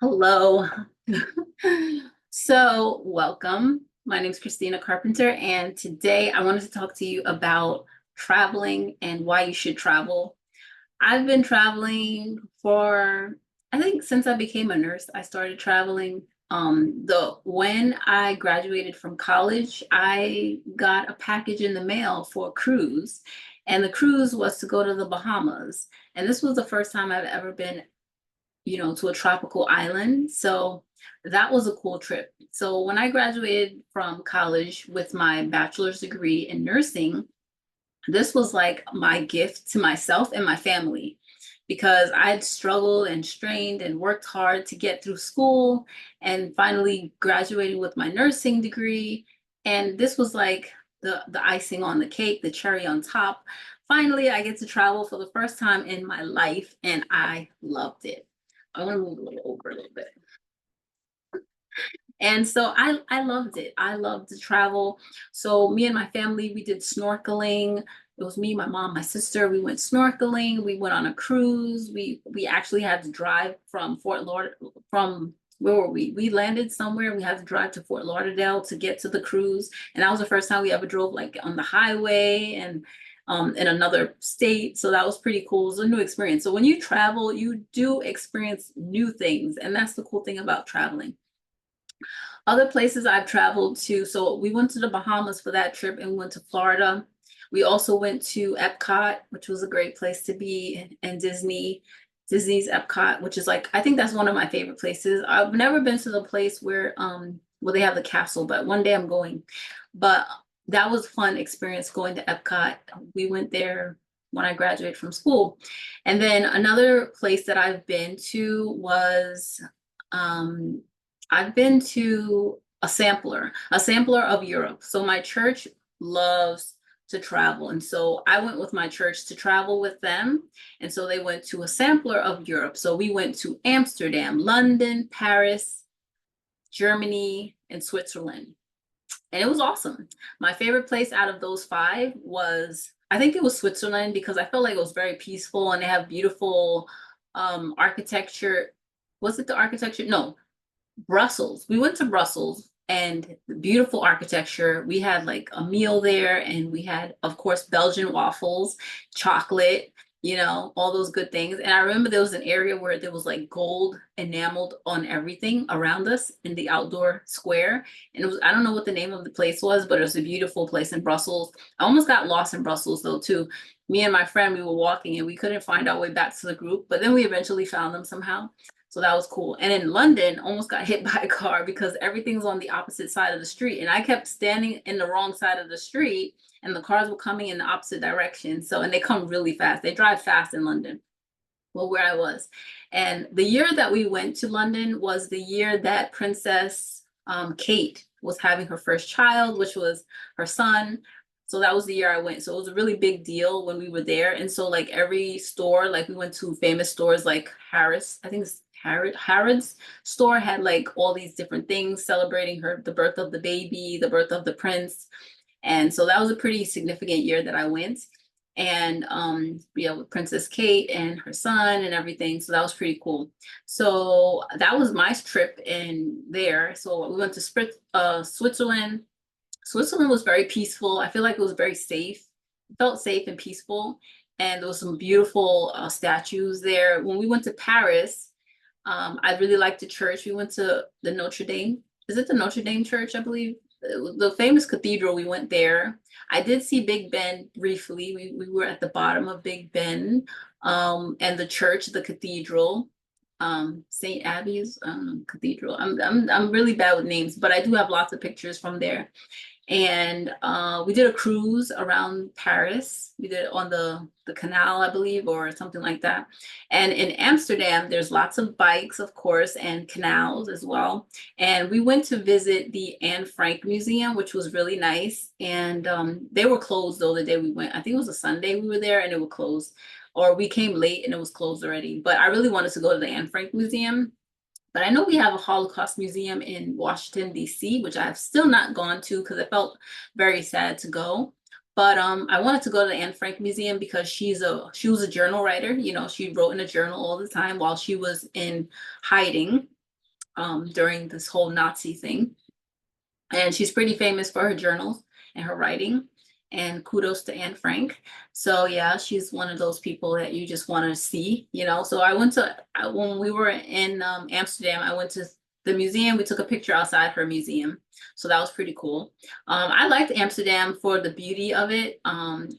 Hello. So, welcome. My name is Christina Carpenter, and today I wanted to talk to you about traveling and why you should travel. I've been traveling for, I think, since I became a nurse, I started traveling. The when I graduated from college, I got a package in the mail for a cruise, and the cruise was to go to the Bahamas. And this was the first time I've ever been to a tropical island. So that was a cool trip. So when I graduated from college with my bachelor's degree in nursing, this was like my gift to myself and my family because I'd struggled and strained and worked hard to get through school and finally graduating with my nursing degree. And this was like the icing on the cake, the cherry on top. Finally, I get to travel for the first time in my life, and I loved it. I want to move a little over a little bit. And so I loved it. I loved to travel. So me and my family, we did snorkeling. It was me, my mom, my sister. We went snorkeling. We went on a cruise. We actually had to drive from Fort Lauderdale. From where were we? We landed somewhere. We had to drive to Fort Lauderdale to get to the cruise. And that was the first time we ever drove like on the highway and in another state. So that was pretty cool. It was a new experience. So when you travel, you do experience new things. And that's the cool thing about traveling. Other places I've traveled to, so we went to the Bahamas for that trip and went to Florida. We also went to Epcot, which was a great place to be, and Disney's Epcot, which is like, I think that's one of my favorite places. I've never been to the place where they have the castle, but one day I'm going. But that was a fun experience going to Epcot. We went there when I graduated from school. And then another place that I've been to was um I've been to a sampler of Europe. So my church loves to travel. And so I went with my church to travel with them. And so they went to a sampler of Europe. So we went to Amsterdam, London, Paris, Germany, and Switzerland. And it was awesome. My favorite place out of those five was, I think it was Switzerland because I felt like it was very peaceful and they have beautiful architecture. Was it the architecture? No, Brussels. We went to Brussels and beautiful architecture. We had like a meal there and we had, of course, Belgian waffles, chocolate, all those good things. And I remember there was an area where there was like gold enameled on everything around us in the outdoor square. And it was, I don't know what the name of the place was, but it was a beautiful place in Brussels. I almost got lost in Brussels though, too. Me and my friend, we were walking and we couldn't find our way back to the group, but then we eventually found them somehow. So that was cool. And in London, almost got hit by a car because everything's on the opposite side of the street. And I kept standing in the wrong side of the street and the cars were coming in the opposite direction. So, and they come really fast. They drive fast in London. Well, where I was. And the year that we went to London was the year that Princess Kate was having her first child, which was her son. So that was the year I went. So it was a really big deal when we were there. And so like every store, like we went to famous stores like Harris, I think it's Harrods store had like all these different things celebrating the birth of the baby, the birth of the prince. And so that was a pretty significant year that I went. And with Princess Kate and her son and everything. So that was pretty cool. So that was my trip in there. So we went to Switzerland. Switzerland was very peaceful. I feel like it was very safe. It felt safe and peaceful. And there was some beautiful statues there. When we went to Paris, I really liked the church. We went to the Notre Dame. Is it the Notre Dame church, I believe? The famous cathedral, we went there. I did see Big Ben briefly. We were at the bottom of Big Ben, and the church, the cathedral, St. Abby's Cathedral. I'm really bad with names, but I do have lots of pictures from there. And we did a cruise around Paris. We did it on the canal, I believe, or something like that. And in Amsterdam, there's lots of bikes, of course, and canals as well. And we went to visit the Anne Frank Museum, which was really nice. And they were closed though the day we went. I think it was a Sunday we were there and it was closed. Or we came late and it was closed already. But I really wanted to go to the Anne Frank Museum. But I know we have a Holocaust museum in Washington, D.C., which I have still not gone to because I felt very sad to go. But I wanted to go to the Anne Frank Museum because she was a journal writer. She wrote in a journal all the time while she was in hiding. during this whole Nazi thing. And she's pretty famous for her journals and her writing. And kudos to Anne Frank. So yeah, she's one of those people that you just want to see, you know. So when we were in Amsterdam, I went to the museum. We took a picture outside her museum, so that was pretty cool. I liked Amsterdam for the beauty of it.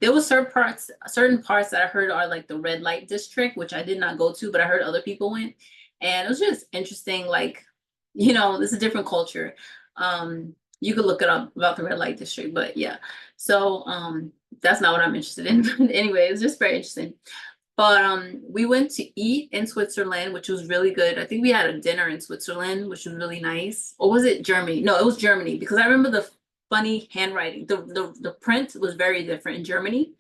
There was certain parts that I heard are like the red light district, which I did not go to, but I heard other people went, and it was just interesting. Like, you know, this is a different culture. You could look it up about the red light district, but yeah. So that's not what I'm interested in. But anyway, it was just very interesting. But we went to eat in Switzerland, which was really good. I think we had a dinner in Switzerland, which was really nice. Or was it Germany? No, it was Germany because I remember the funny handwriting. The print was very different in Germany.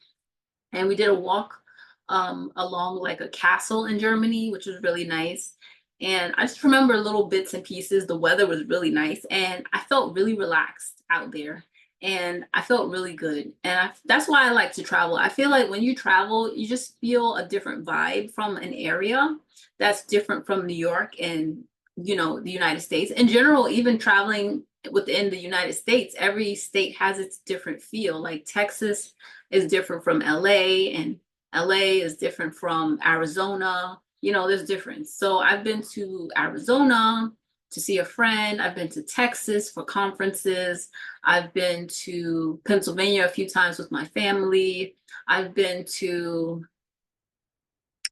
And we did a walk along like a castle in Germany, which was really nice. And I just remember little bits and pieces. The weather was really nice, and I felt really relaxed out there. And I felt really good. And that's why I like to travel. I feel like when you travel, you just feel a different vibe from an area that's different from New York and, you know, the United States. In general, even traveling within the United States, every state has its different feel. Like Texas is different from LA, and LA is different from Arizona. You know, there's difference. So I've been to Arizona to see a friend. I've been to Texas for conferences. I've been to Pennsylvania a few times with my family. I've been to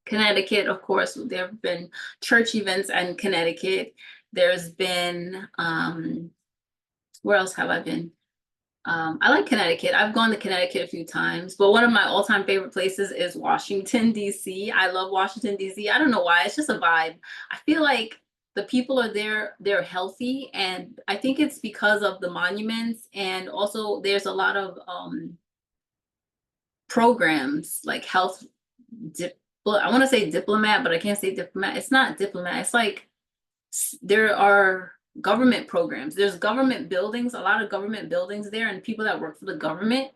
Connecticut, of course. There have been church events in Connecticut. There's been, where else have I been? I like Connecticut. I've gone to Connecticut a few times, but one of my all-time favorite places is Washington, D.C. I love Washington, D.C. I don't know why. It's just a vibe. I feel like the people are there, they're healthy, and I think it's because of the monuments, and also there's a lot of programs like health I want to say diplomat, but I can't say diplomat. It's not diplomat. It's like there are government programs. There's government buildings, a lot of government buildings there, and people that work for the government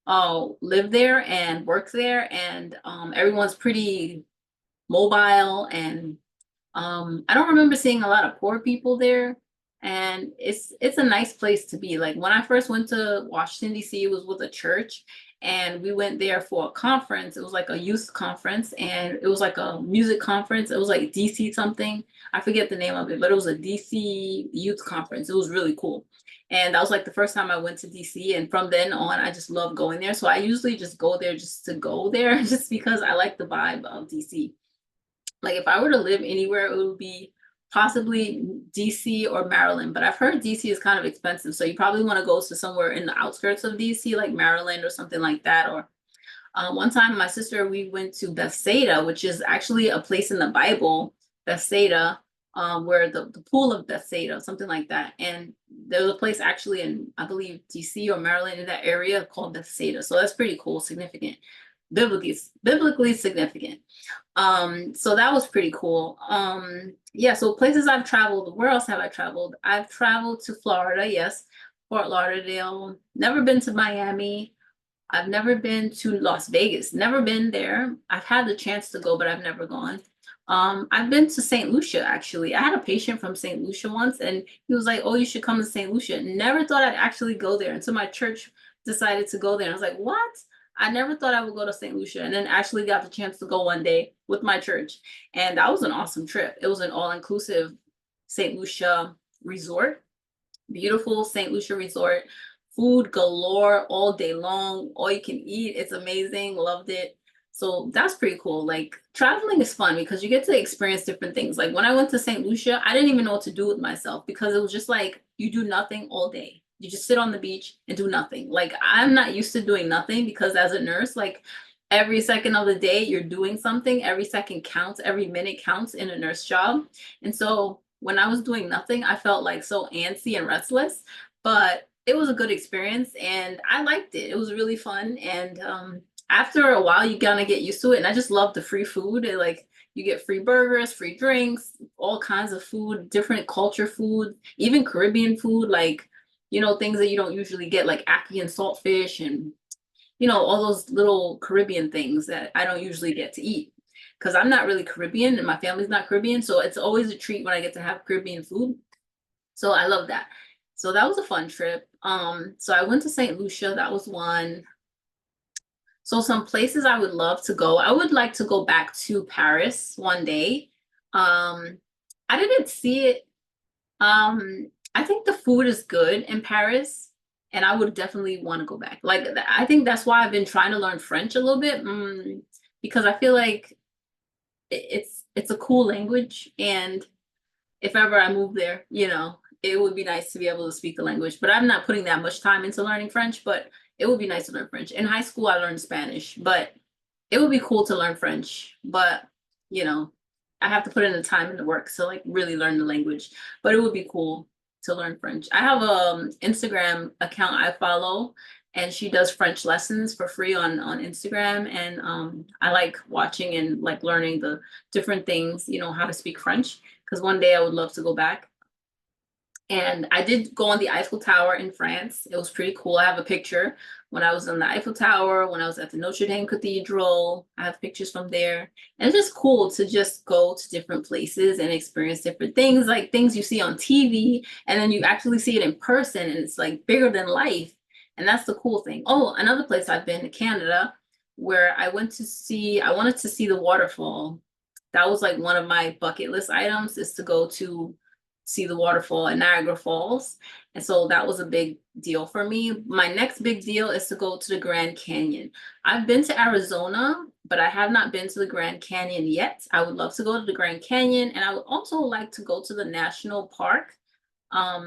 live there and work there, and everyone's pretty mobile, and I don't remember seeing a lot of poor people there, and it's a nice place to be. Like when I first went to Washington D.C., it was with a church, and we went there for a conference. It was like a youth conference, and it was like a music conference. It was like DC something. I forget the name of it, but it was a DC youth conference. It was really cool. And that was like the first time I went to DC. And from then on, I just love going there. So I usually just go there just to go there, just because I like the vibe of DC. Like if I were to live anywhere, it would be possibly DC or Maryland. But I've heard DC is kind of expensive. So you probably want to go to somewhere in the outskirts of DC, like Maryland or something like that. Or one time, my sister, we went to Bethsaida, which is actually a place in the Bible, Bethsaida, where the pool of Bethsaida, something like that. And there's a place actually in, I believe, DC or Maryland in that area called Bethsaida. So that's pretty cool, significant, biblically significant. So that was pretty cool. Yeah, so places I've traveled, where else have I traveled? I've traveled to Florida, yes, Fort Lauderdale, never been to Miami. I've never been to Las Vegas, never been there. I've had the chance to go, but I've never gone. I've been to St. Lucia, actually. I had a patient from St. Lucia once, and he was like, "Oh, you should come to St. Lucia." Never thought I'd actually go there until my church decided to go there. And I was like, "What?" I never thought I would go to St. Lucia, and then actually got the chance to go one day with my church. And that was an awesome trip. It was an all-inclusive St. Lucia resort, beautiful St. Lucia resort, food galore all day long, all you can eat. It's amazing. Loved it. So that's pretty cool. Like traveling is fun because you get to experience different things. Like when I went to St. Lucia, I didn't even know what to do with myself because it was just like you do nothing all day. You just sit on the beach and do nothing. Like I'm not used to doing nothing because as a nurse, like every second of the day you're doing something. Every second counts, every minute counts in a nurse job. And so when I was doing nothing, I felt like so antsy and restless, but it was a good experience and I liked it. It was really fun. And after a while, you kind of get used to it. And I just love the free food. Like you get free burgers, free drinks, all kinds of food, different culture food, even Caribbean food, like, you know, things that you don't usually get, like ackee and saltfish and, you know, all those little Caribbean things that I don't usually get to eat. because I'm not really Caribbean and my family's not Caribbean. So it's always a treat when I get to have Caribbean food. So I love that. So that was a fun trip. So I went to St. Lucia. That was one. So some places I would love to go. I would like to go back to Paris one day. I didn't see it. I think the food is good in Paris, and I would definitely want to go back. Like I think that's why I've been trying to learn French a little bit, because I feel like it's a cool language, and if ever I move there, it would be nice to be able to speak the language. But I'm not putting that much time into learning French, but it would be nice to learn French. In high school, I learned Spanish, but it would be cool to learn French. But, you know, I have to put in the time and the work to like really learn the language. But it would be cool to learn French. I have a Instagram account I follow, and she does French lessons for free on Instagram. And I like watching and like learning the different things, how to speak French, because one day I would love to go back. And I did go on the Eiffel Tower in France. It was pretty cool. I have a picture when I was on the Eiffel Tower, when I was at the Notre Dame Cathedral. I have pictures from there. And it's just cool to just go to different places and experience different things, like things you see on TV, and then you actually see it in person, and it's like bigger than life. And that's the cool thing. Oh, another place I've been to Canada, where I wanted to see the waterfall. That was like one of my bucket list items, is to go to see the waterfall at Niagara Falls. And so that was a big deal for me. My next big deal is to go to the Grand Canyon. I've been to Arizona, but I have not been to the Grand Canyon yet. I would love to go to the Grand Canyon, and I would also like to go to the national park. I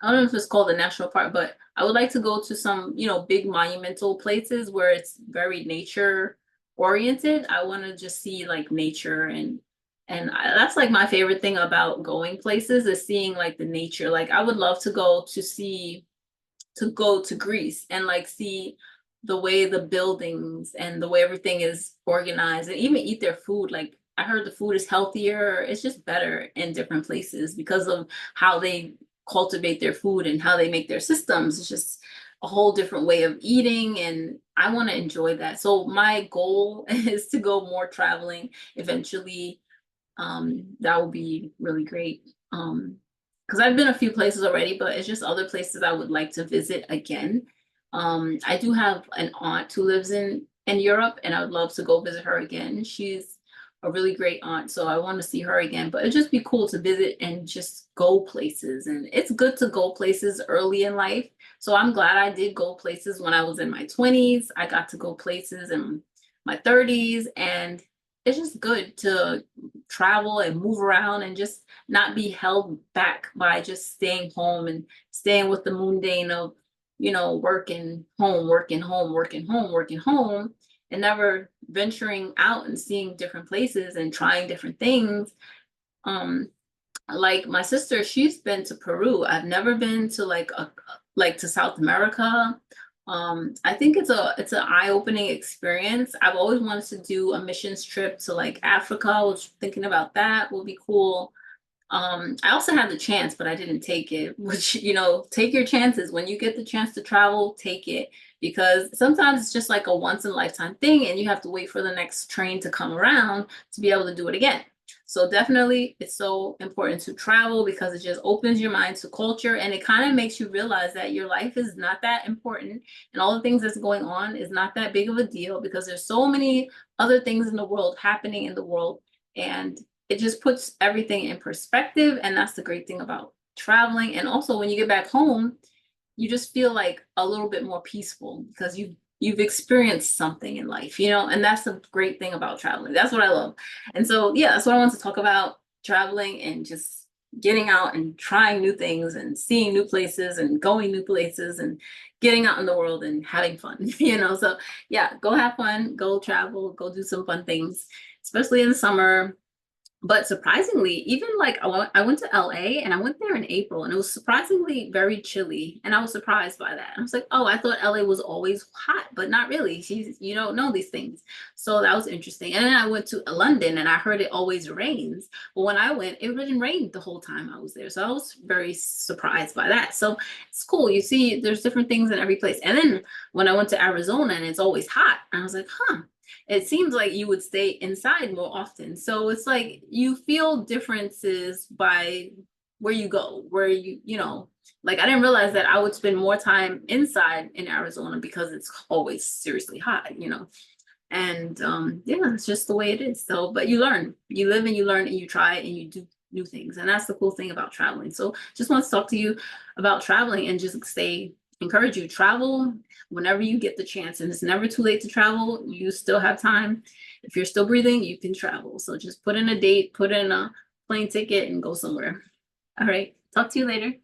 don't know if it's called the national park, but I would like to go to some, big monumental places where it's very nature oriented. I want to just see like nature, that's like my favorite thing about going places, is seeing like the nature. Like I would love to go to Greece and like see the way the buildings and the way everything is organized, and even eat their food. Like I heard the food is healthier. It's just better in different places because of how they cultivate their food and how they make their systems. It's just a whole different way of eating, and I want to enjoy that. So my goal is to go more traveling eventually. That would be really great. Because I've been a few places already, but it's just other places I would like to visit again. I do have an aunt who lives in Europe, and I would love to go visit her again. She's a really great aunt, so I want to see her again. But it'd just be cool to visit and just go places. And it's good to go places early in life. So I'm glad I did go places when I was in my 20s. I got to go places in my 30s, and it's just good to travel and move around and just not be held back by just staying home and staying with the mundane of, working home, working home, working home, working home, and never venturing out and seeing different places and trying different things. Like my sister, she's been to Peru. I've never been to like to South America. I think it's an eye-opening experience. I've always wanted to do a missions trip to like Africa. I was thinking about that would be cool. I also had the chance, but I didn't take it, which, take your chances. When you get the chance to travel, take it, because sometimes it's just like a once in a lifetime thing, and you have to wait for the next train to come around to be able to do it again. So definitely it's so important to travel, because it just opens your mind to culture, and it kind of makes you realize that your life is not that important, and all the things that's going on is not that big of a deal, because there's so many other things in the world happening in the world, and it just puts everything in perspective. And that's the great thing about traveling. And also when you get back home, you just feel like a little bit more peaceful, because you've experienced something in life, and that's the great thing about traveling. That's what I love. And so, yeah, that's what I want to talk about: traveling and just getting out and trying new things and seeing new places and going new places and getting out in the world and having fun. So yeah, go have fun, go travel, go do some fun things, especially in the summer. But surprisingly, even like I went to LA, and I went there in April, and it was surprisingly very chilly. And I was surprised by that. I was like, oh, I thought LA was always hot, but not really. You don't know these things. So that was interesting. And then I went to London, and I heard it always rains. But when I went, it didn't rain the whole time I was there. So I was very surprised by that. So it's cool. You see, there's different things in every place. And then when I went to Arizona, and it's always hot, I was like, huh. it seems like you would stay inside more often. So it's like you feel differences by where you go, where you know, like I didn't realize that I would spend more time inside in Arizona because it's always seriously hot, you know. And yeah, it's just the way it is. So, but you learn, you live and you learn and you try and you do new things. And that's the cool thing about traveling. So just want to talk to you about traveling and just encourage you, travel whenever you get the chance. And it's never too late to travel. You still have time. If you're still breathing, you can travel. So just put in a date, put in a plane ticket and go somewhere. All right. Talk to you later.